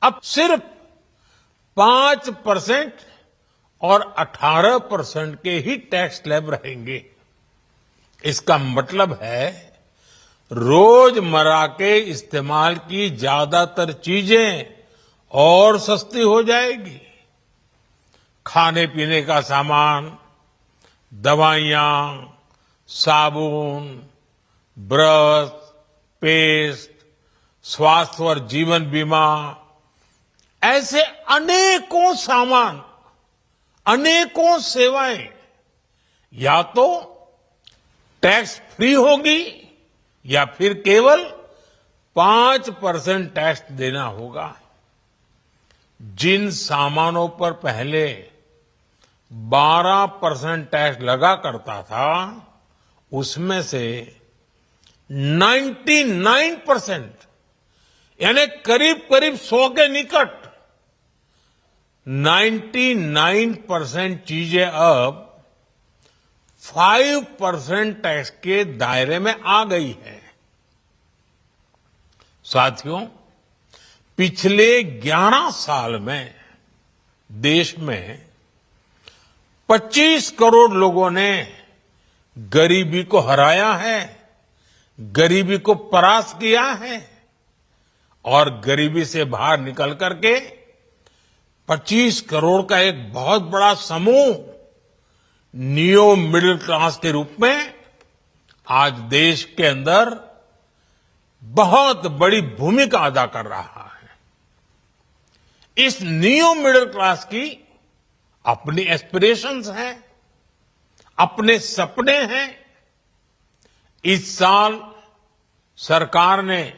अब सिर्फ 5% और 18% के ही टैक्स स्लैब रहेंगे। इसका मतलब है रोजमर्रा के इस्तेमाल की ज्यादातर चीजें और सस्ती हो जाएगी। खाने पीने का सामान, दवाइयां, साबुन, ब्रश, पेस्ट, स्वास्थ्य और जीवन बीमा, ऐसे अनेकों सामान, अनेकों सेवाएं या तो टैक्स फ्री होगी या फिर केवल 5% टैक्स देना होगा। जिन सामानों पर पहले 12% टैक्स लगा करता था, उसमें से 99% यानी करीब करीब 100 के निकट 99% चीजें अब 5% टैक्स के दायरे में आ गई है। साथियों, पिछले 11 साल में देश में 25 करोड़ लोगों ने गरीबी को हराया है, गरीबी को परास्त किया है और गरीबी से बाहर निकल करके 25 करोड़ का एक बहुत बड़ा समूह नियो मिडिल क्लास के रूप में आज देश के अंदर बहुत बड़ी भूमिका अदा कर रहा है। इस नियो मिडिल क्लास की अपनी एस्पिरेशंस हैं, अपने सपने हैं। इस साल सरकार ने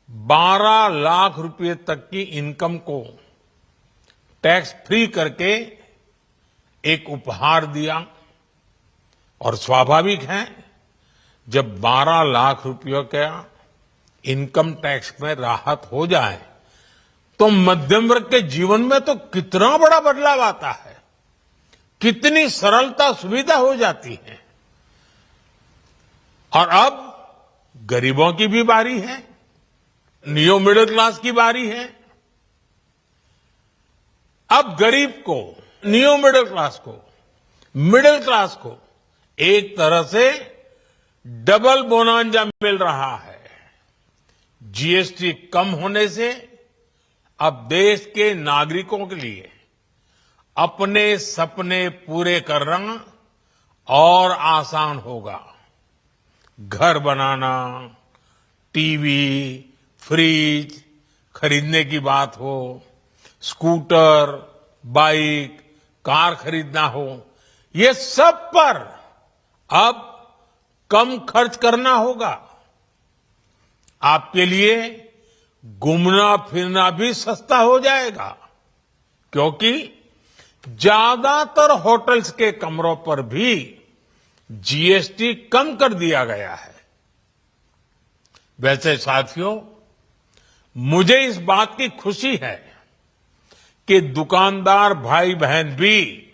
12 लाख रुपए तक की इनकम को टैक्स फ्री करके एक उपहार दिया और स्वाभाविक है जब 12 लाख रुपयों का इनकम टैक्स में राहत हो जाए तो मध्यम वर्ग के जीवन में तो कितना बड़ा बदलाव आता है, कितनी सरलता सुविधा हो जाती है। और अब गरीबों की भी बारी है, नियो मिडिल क्लास की बारी है। अब गरीब को, नियो मिडिल क्लास को एक तरह से डबल बोनांजा मिल रहा है। जीएसटी कम होने से अब देश के नागरिकों के लिए अपने सपने पूरे करना और आसान होगा। घर बनाना, टीवी, फ्रिज खरीदने की बात हो, स्कूटर, बाइक, कार खरीदना हो, ये सब पर अब कम खर्च करना होगा। आपके लिए घूमना फिरना भी सस्ता हो जाएगा क्योंकि ज्यादातर होटल्स के कमरों पर भी जीएसटी कम कर दिया गया है। वैसे साथियों, मुझे इस बात की खुशी है कि दुकानदार भाई बहन भी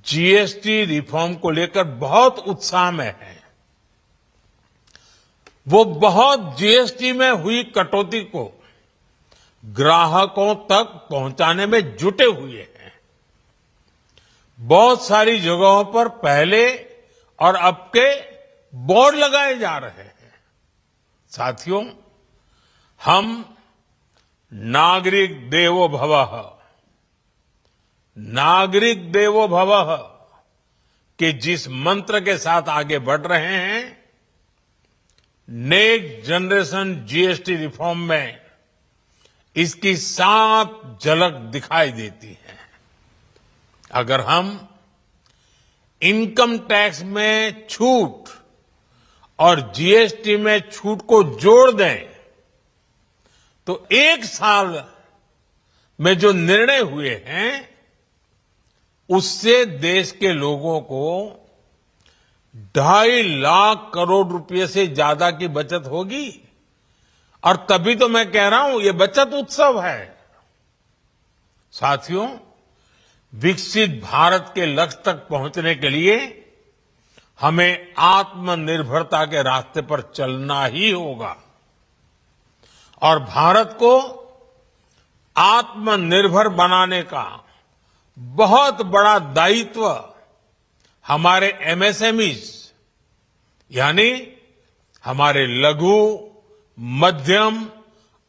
जीएसटी रिफॉर्म को लेकर बहुत उत्साह में हैं। वो बहुत जीएसटी में हुई कटौती को ग्राहकों तक पहुंचाने में जुटे हुए हैं। बहुत सारी जगहों पर पहले और अब के बोर्ड लगाए जा रहे हैं। साथियों, हम नागरिक देवो भवः के जिस मंत्र के साथ आगे बढ़ रहे हैं, नेक्स्ट जनरेशन जीएसटी रिफॉर्म में इसकी साफ झलक दिखाई देती है। अगर हम इनकम टैक्स में छूट और जीएसटी में छूट को जोड़ दें तो एक साल में जो निर्णय हुए हैं उससे देश के लोगों को 2.5 लाख करोड़ रुपए से ज्यादा की बचत होगी। और तभी तो मैं कह रहा हूं ये बचत उत्सव है। साथियों, विकसित भारत के लक्ष्य तक पहुंचने के लिए हमें आत्मनिर्भरता के रास्ते पर चलना ही होगा और भारत को आत्मनिर्भर बनाने का बहुत बड़ा दायित्व हमारे एमएसएमईज यानी हमारे लघु, मध्यम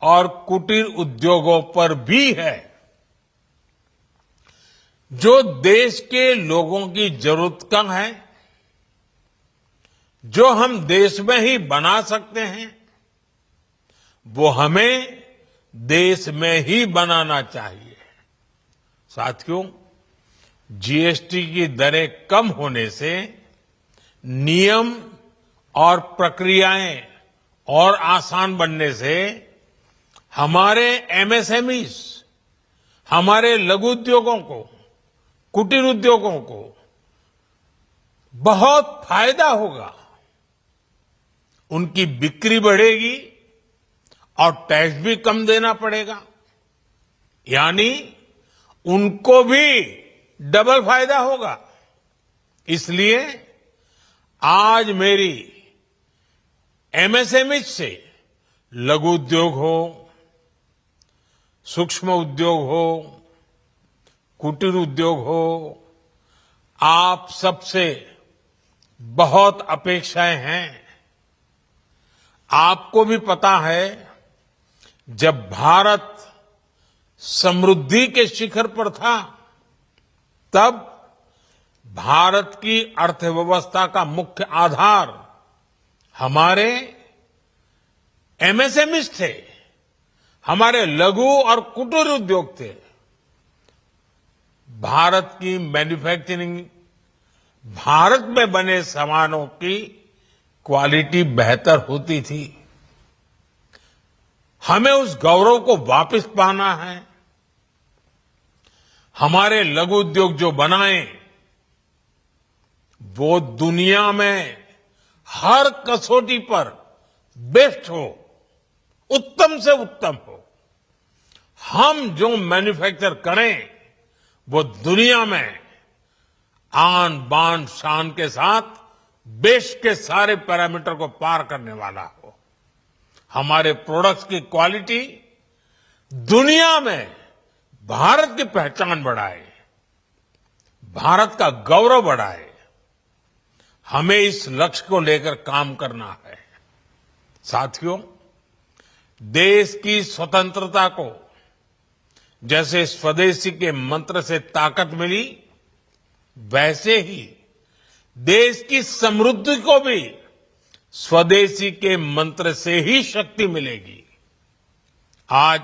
और कुटीर उद्योगों पर भी है, जो देश के लोगों की जरूरत का है, जो हम देश में ही बना सकते हैं, वो हमें देश में ही बनाना चाहिए। साथियों, जीएसटी की दरें कम होने से नियम और प्रक्रियाएं और आसान बनने से हमारे एमएसएमईज, हमारे लघु उद्योगों को, कुटीर उद्योगों को बहुत फायदा होगा। उनकी बिक्री बढ़ेगी और टैक्स भी कम देना पड़ेगा, यानी उनको भी डबल फायदा होगा। इसलिए आज मेरी एमएसएमई से लघु उद्योग हो, सूक्ष्म उद्योग हो, कुटीर उद्योग हो, आप सबसे बहुत अपेक्षाएं हैं। आपको भी पता है, जब भारत समृद्धि के शिखर पर था, तब भारत की अर्थव्यवस्था का मुख्य आधार हमारे एमएसएमईज थे, हमारे लघु और कुटीर उद्योग थे। भारत की मैन्युफैक्चरिंग, भारत में बने सामानों की क्वालिटी बेहतर होती थी। हमें उस गौरव को वापस पाना है। हमारे लघु उद्योग जो बनाए, वो दुनिया में हर कसौटी पर बेस्ट हो, उत्तम से उत्तम हो। हम जो मैन्युफैक्चर करें, वो दुनिया में आन बान शान के साथ देश के सारे पैरामीटर को पार करने वाला हो। हमारे प्रोडक्ट्स की क्वालिटी दुनिया में भारत की पहचान बढ़ाए, भारत का गौरव बढ़ाए। हमें इस लक्ष्य को लेकर काम करना है। साथियों, देश की स्वतंत्रता को जैसे स्वदेशी के मंत्र से ताकत मिली, वैसे ही देश की समृद्धि को भी स्वदेशी के मंत्र से ही शक्ति मिलेगी। आज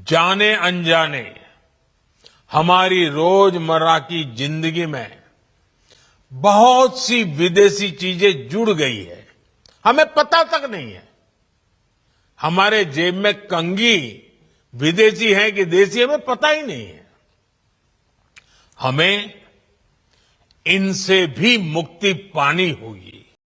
जाने अनजाने हमारी रोजमर्रा की जिंदगी में बहुत सी विदेशी चीजें जुड़ गई है, हमें पता तक नहीं है। हमारे जेब में कंघी विदेशी है कि देसी, हमें पता ही नहीं है। हमें इनसे भी मुक्ति पानी होगी।